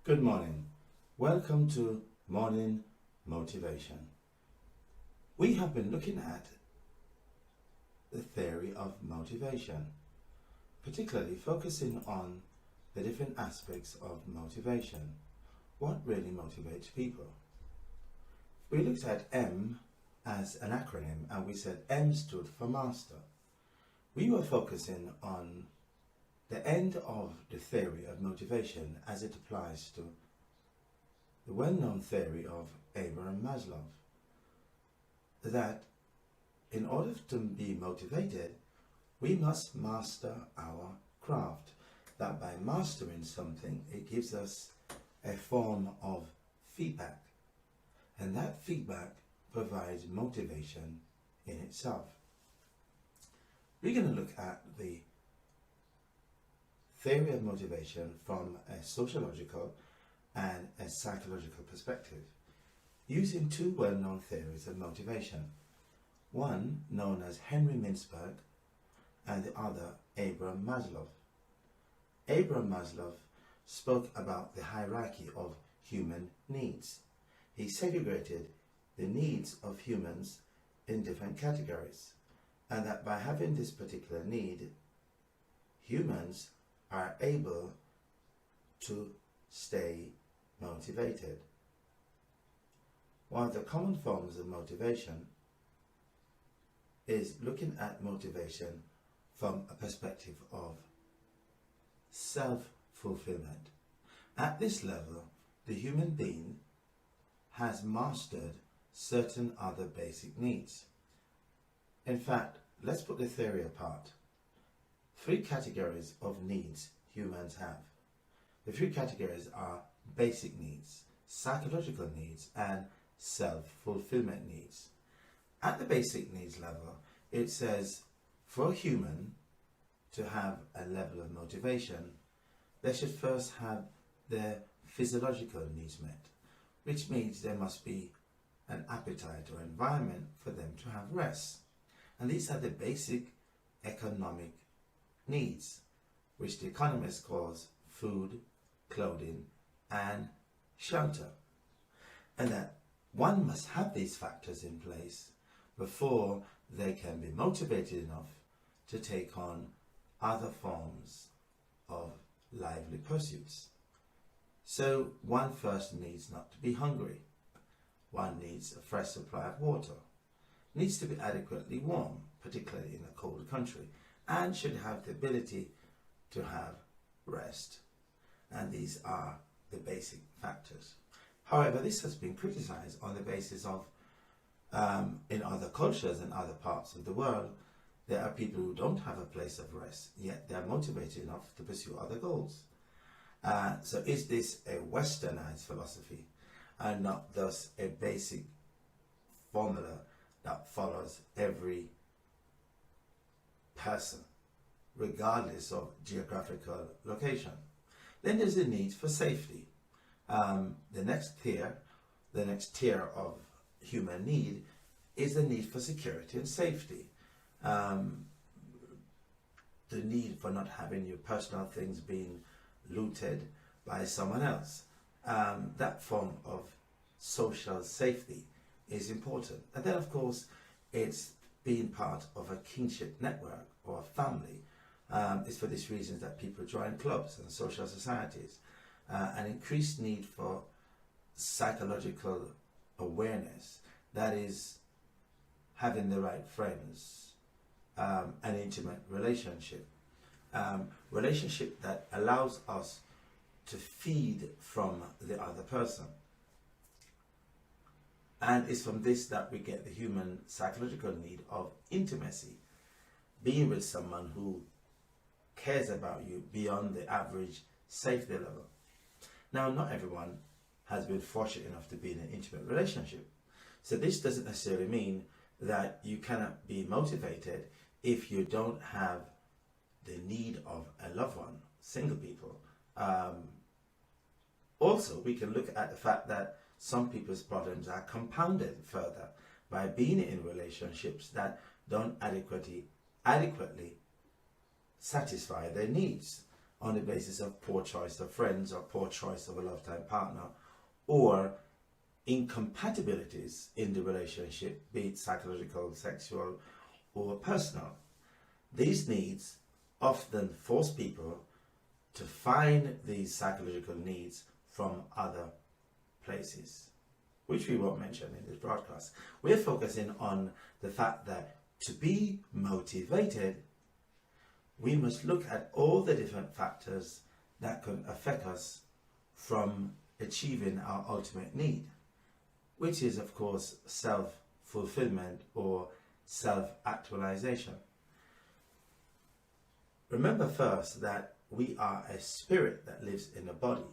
Good morning. Welcome to Morning Motivation. We have been looking at the theory of motivation, particularly focusing on the different aspects of motivation. What really motivates people? We looked at M as an acronym and we said M stood for master. We were focusing on the end of the theory of motivation as it applies to the well-known theory of Abraham Maslow, that in order to be motivated, we must master our craft. That by mastering something, it gives us a form of feedback, and that feedback provides motivation in itself. We're going to look at the theory of motivation from a sociological and a psychological perspective, using two well-known theories of motivation, one known as Henry Mintzberg and the other Abraham Maslow. Abraham Maslow spoke about the hierarchy of human needs. He segregated the needs of humans in different categories, and that by having this particular need, humans are able to stay motivated. One of the common forms of motivation is looking at motivation from a perspective of self-fulfillment. At this level, the human being has mastered certain other basic needs. In fact, let's put the theory apart. Three categories of needs humans have. The three categories are basic needs, psychological needs, and self-fulfillment needs. At the basic needs level, it says for a human to have a level of motivation, they should first have their physiological needs met, which means there must be an appetite or environment for them to have rest. And these are the basic economic needs, which the economist calls food, clothing, and shelter. And that one must have these factors in place before they can be motivated enough to take on other forms of lively pursuits. So one first needs not to be hungry. One needs a fresh supply of water, needs to be adequately warm, particularly in a cold country, and should have the ability to have rest. And these are the basic factors. However, this has been criticized on the basis of in other cultures and other parts of the world, there are people who don't have a place of rest, yet they're motivated enough to pursue other goals. So is this a westernized philosophy and not thus a basic formula that follows every person, regardless of geographical location? Then there's the need for safety. The next tier of human need is the need for security and safety. The need for not having your personal things being looted by someone else. That form of social safety is important. And then, of course, it's being part of a kinship network or a family. It's for these reasons that people join clubs and social societies. An increased need for psychological awareness, that is having the right friends, an intimate relationship, relationship that allows us to feed from the other person. And it's from this that we get the human psychological need of intimacy, being with someone who cares about you beyond the average safety level. Now, not everyone has been fortunate enough to be in an intimate relationship. So this doesn't necessarily mean that you cannot be motivated if you don't have the need of a loved one, single people. Also, we can look at the fact that some people's problems are compounded further by being in relationships that don't adequately satisfy their needs. on the basis of poor choice of friends or poor choice of a lifetime partner, or incompatibilities in the relationship, be it psychological, sexual, or personal. These needs often force people to find these psychological needs from other places, which we won't mention in this broadcast. We're focusing on the fact that to be motivated, we must look at all the different factors that can affect us from achieving our ultimate need, which is, of course, self-fulfillment or self-actualization. Remember first that we are a spirit that lives in a body.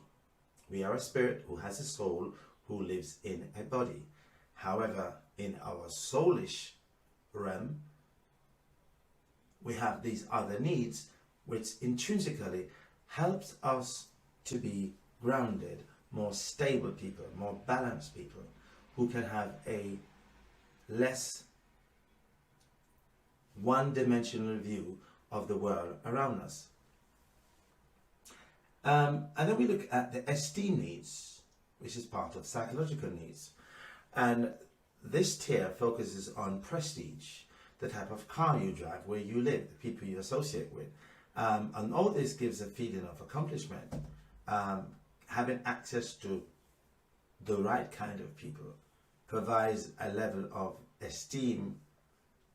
We are a spirit who has a soul who lives in a body. However, in our soulish realm, we have these other needs which intrinsically helps us to be grounded, more stable people, more balanced people, who can have a less one-dimensional view of the world around us. And then we look at the esteem needs, which is part of psychological needs. And this tier focuses on prestige, the type of car you drive, where you live, the people you associate with. And all this gives a feeling of accomplishment. Having access to the right kind of people provides a level of esteem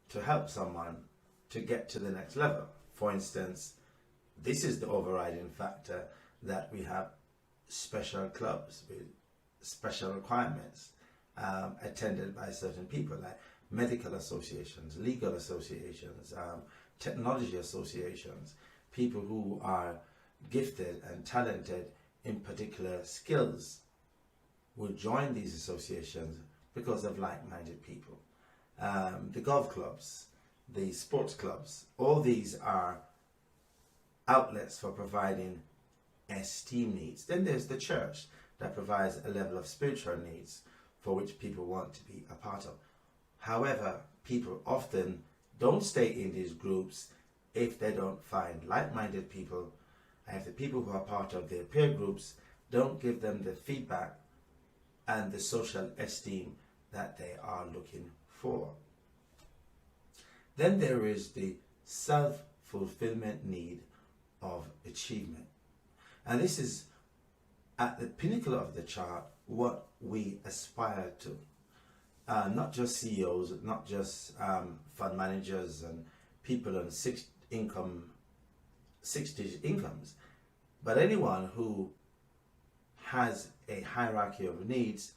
to help someone to get to the next level. For instance, this is the overriding factor that we have special clubs with special requirements attended by certain people, like medical associations, legal associations, technology associations, people who are gifted and talented in particular skills will join these associations because of like-minded people. The golf clubs, the sports clubs, all these are outlets for providing esteem needs. Then there's the church that provides a level of spiritual needs for which people want to be a part of. However, people often don't stay in these groups if they don't find like-minded people, and if the people who are part of their peer groups don't give them the feedback and the social esteem that they are looking for. Then there is the self-fulfillment need of achievement. And this is at the pinnacle of the chart what we aspire to. Not just CEOs, not just fund managers and people on six-digit incomes, but anyone who has a hierarchy of needs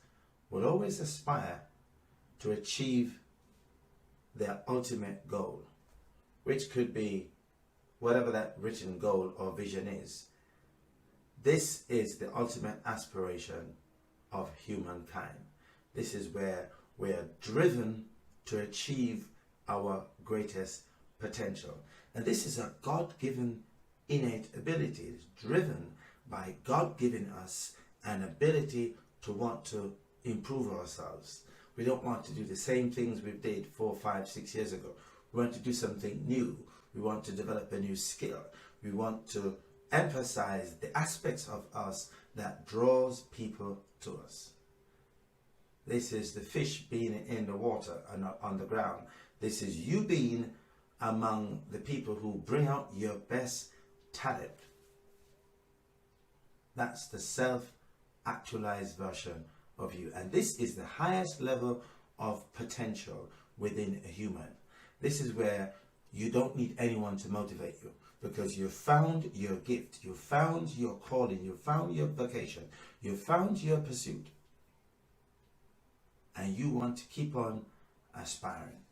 will always aspire to achieve their ultimate goal, which could be whatever that written goal or vision is. This is the ultimate aspiration of humankind. This is where we are driven to achieve our greatest potential. And this is a God-given innate ability. It's driven by God giving us an ability to want to improve ourselves. We don't want to do the same things we did 4, 5, 6 years ago. We want to do something new. We want to develop a new skill. We want to emphasize the aspects of us that draws people to us. This is the fish being in the water and not on the ground. This is you being among the people who bring out your best talent. That's the self-actualized version of you. And this is the highest level of potential within a human. This is where you don't need anyone to motivate you, because you've found your gift, you've found your calling, you've found your vocation, you've found your pursuit, and you want to keep on aspiring.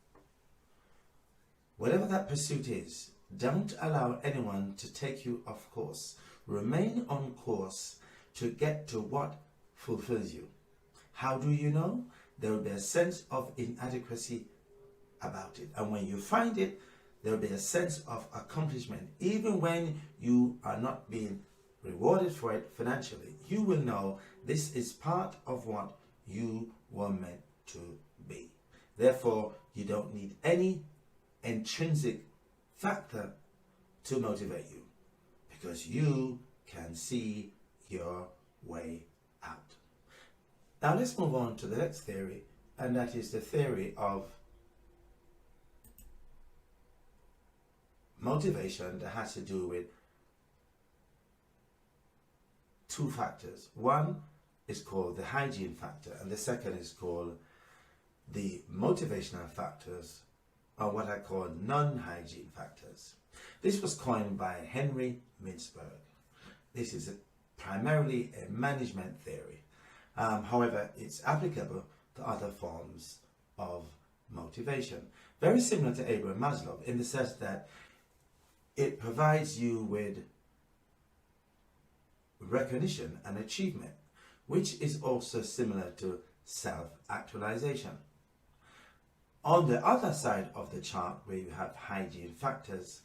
Whatever that pursuit is, don't allow anyone to take you off course. Remain on course to get to what fulfills you. How do you know? There will be a sense of inadequacy about it. And when you find it, there will be a sense of accomplishment. Even when you are not being rewarded for it financially, you will know this is part of what you were meant to be. Therefore, you don't need any intrinsic factor to motivate you, because you can see your way out. Now let's move on to the next theory, and that is the theory of motivation that has to do with two factors. One is called the hygiene factor, and the second is called the motivational factors, or what I call non-hygiene factors. This was coined by Henry Mintzberg. This is primarily a management theory. However, it's applicable to other forms of motivation. Very similar to Abraham Maslow in the sense that it provides you with recognition and achievement, which is also similar to self-actualization. On the other side of the chart, where you have hygiene factors,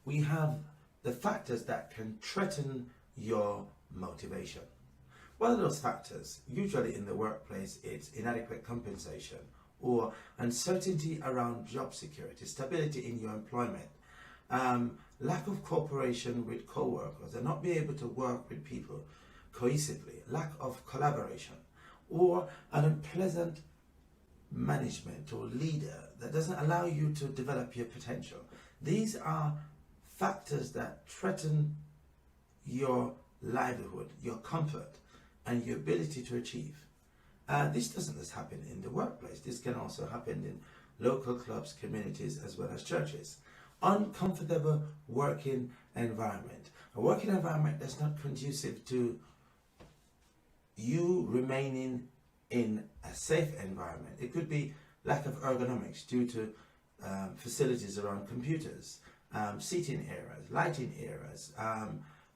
we have the factors that can threaten your motivation. What are those factors? Usually in the workplace, it's inadequate compensation or uncertainty around job security, stability in your employment, lack of cooperation with co-workers and not being able to work with people cohesively, lack of collaboration, or an unpleasant management or leader that doesn't allow you to develop your potential. These are factors that threaten your livelihood, your comfort, and your ability to achieve. This doesn't just happen in the workplace. This can also happen in local clubs, communities, as well as churches. Uncomfortable working environment. A working environment that's not conducive to you remaining in a safe environment. It could be lack of ergonomics due to facilities around computers, seating areas, lighting areas,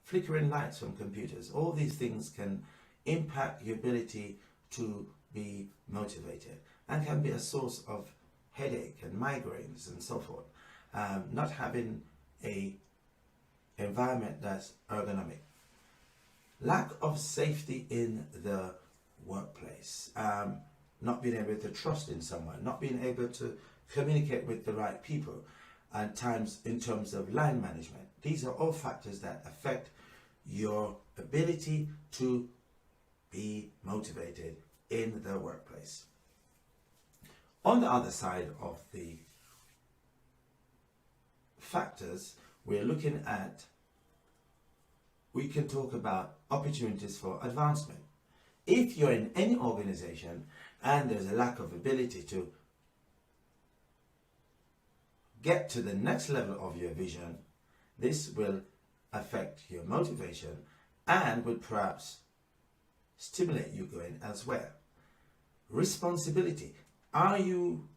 flickering lights from computers. All these things can impact your ability to be motivated and can be a source of headache and migraines and so forth. Not having a environment that's ergonomic. Lack of safety in the workplace. Not being able to trust in someone, not being able to communicate with the right people, and times in terms of line management. These are all factors that affect your ability to be motivated in the workplace. On the other side of the factors, we're looking at, we can talk about opportunities for advancement. If you're in any organization and there's a lack of ability to get to the next level of your vision, this will affect your motivation and will perhaps stimulate you going elsewhere. Responsibility. Are you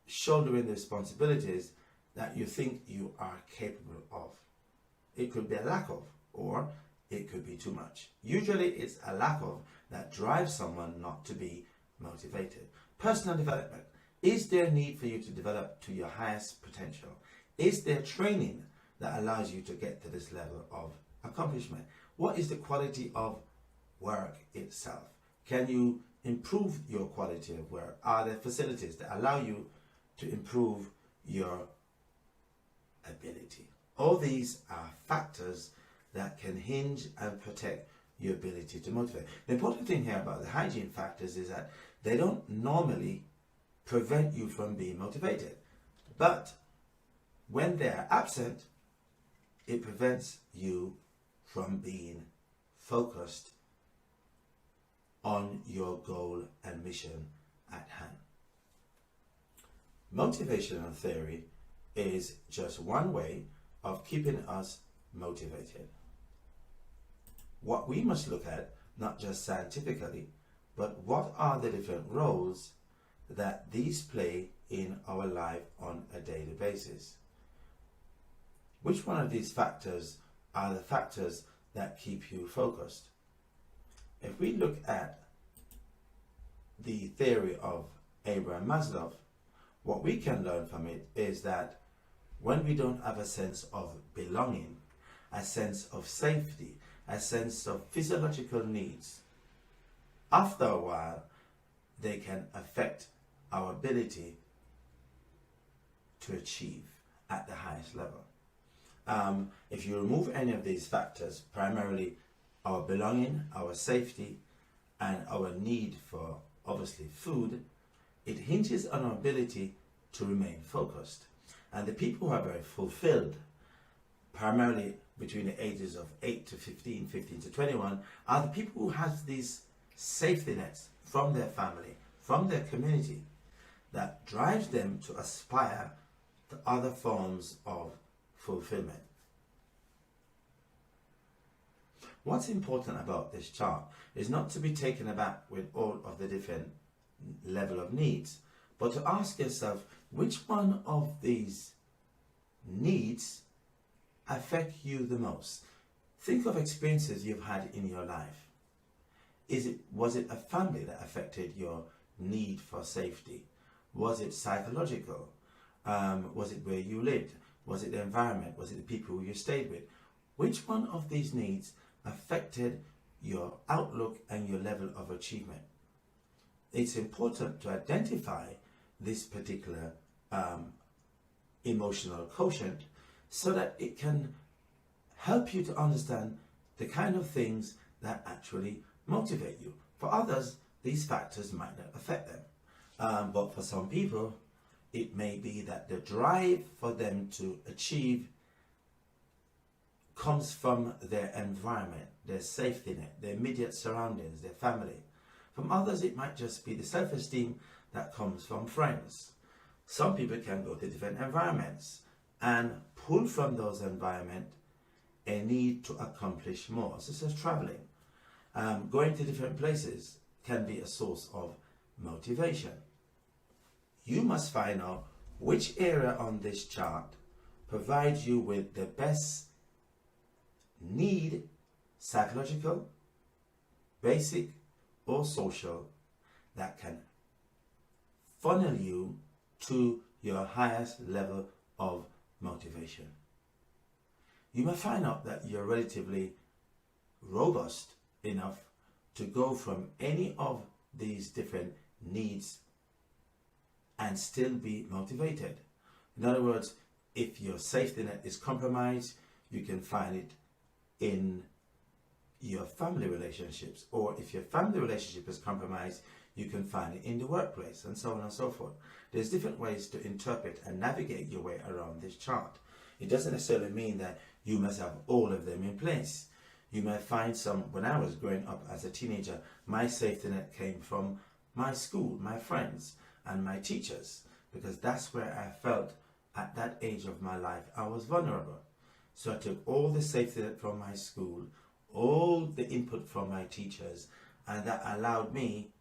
shouldering the responsibilities that you think you are capable of? It could be a lack of, or it could be too much. Usually it's a lack of that drives someone not to be motivated. Personal development. Is there a need for you to develop to your highest potential? Is there training that allows you to get to this level of accomplishment? What is the quality of work itself? Can you improve your quality of work? Are there facilities that allow you to improve your ability? All these are factors that can hinge and protect your ability to motivate. The important thing here about the hygiene factors is that they don't normally prevent you from being motivated, but when they're absent, it prevents you from being focused on your goal and mission at hand. Motivational theory is just one way of keeping us motivated. What we must look at, not just scientifically, but what are the different roles that these play in our life on a daily basis? Which one of these factors are the factors that keep you focused? If we look at the theory of Abraham Maslow, what we can learn from it is that when we don't have a sense of belonging, a sense of safety, a sense of physiological needs, after a while, they can affect our ability to achieve at the highest level. If you remove any of these factors, primarily our belonging, our safety, and our need for obviously food, it hinges on our ability to remain focused. And the people who are very fulfilled, primarily between the ages of 8 to 15, 15 to 21, are the people who have these safety nets from their family, from their community, that drives them to aspire to other forms of fulfillment. What's important about this chart is not to be taken aback with all of the different level of needs, but to ask yourself, which one of these needs affect you the most? Think of experiences you've had in your life. Was it a family that affected your need for safety? Was it psychological? Was it where you lived? Was it the environment? Was it the people who you stayed with? Which one of these needs affected your outlook and your level of achievement? It's important to identify this particular emotional quotient so that it can help you to understand the kind of things that actually motivate you. For others, these factors might not affect them. But for some people, it may be that the drive for them to achieve comes from their environment, their safety net, their immediate surroundings, their family. From others, it might just be the self-esteem that comes from friends. Some people can go to different environments and pull from those environments a need to accomplish more, such as traveling. Going to different places can be a source of motivation. You must find out which area on this chart provides you with the best need, psychological, basic, or social, that can funnel you to your highest level of motivation. You may find out that you're relatively robust enough to go from any of these different needs and still be motivated. In other words, if your safety net is compromised, you can find it in your family relationships, or if your family relationship is compromised, you can find it in the workplace, and so on and so forth. There's different ways to interpret and navigate your way around this chart. It doesn't necessarily mean that you must have all of them in place. You may find some. When I was growing up as a teenager, my safety net came from my school, my friends, and my teachers, because that's where I felt at that age of my life I was vulnerable. So I took all the safety net from my school, all the input from my teachers, and that allowed me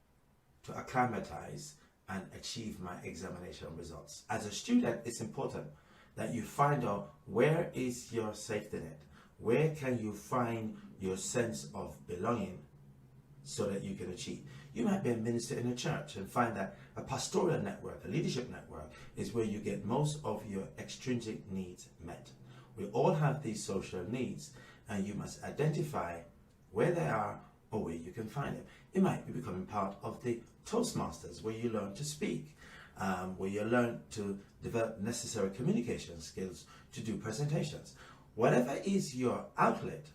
to acclimatize and achieve my examination results. As a student, it's important that you find out where is your safety net, where can you find your sense of belonging so that you can achieve. You might be a minister in a church and find that a pastoral network, a leadership network, is where you get most of your extrinsic needs met. We all have these social needs, and you must identify where they are or where you can find them. It might be becoming part of the Toastmasters, where you learn to speak, where you learn to develop necessary communication skills to do presentations. Whatever is your outlet,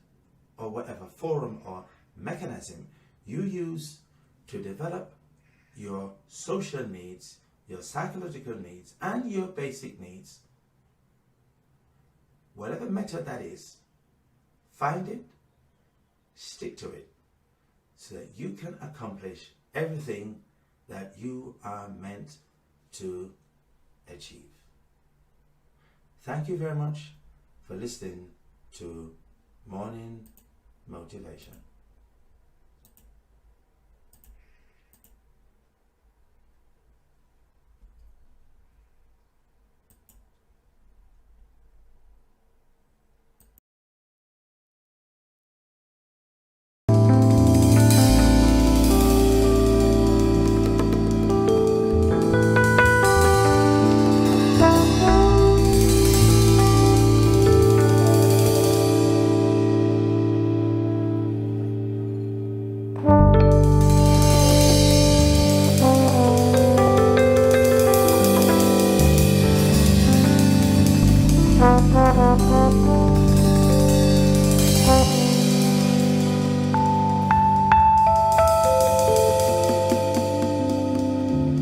or whatever forum or mechanism you use to develop your social needs, your psychological needs, and your basic needs, whatever method that is, find it, stick to it, so that you can accomplish everything that you are meant to achieve. Thank you very much for listening to Morning Motivation.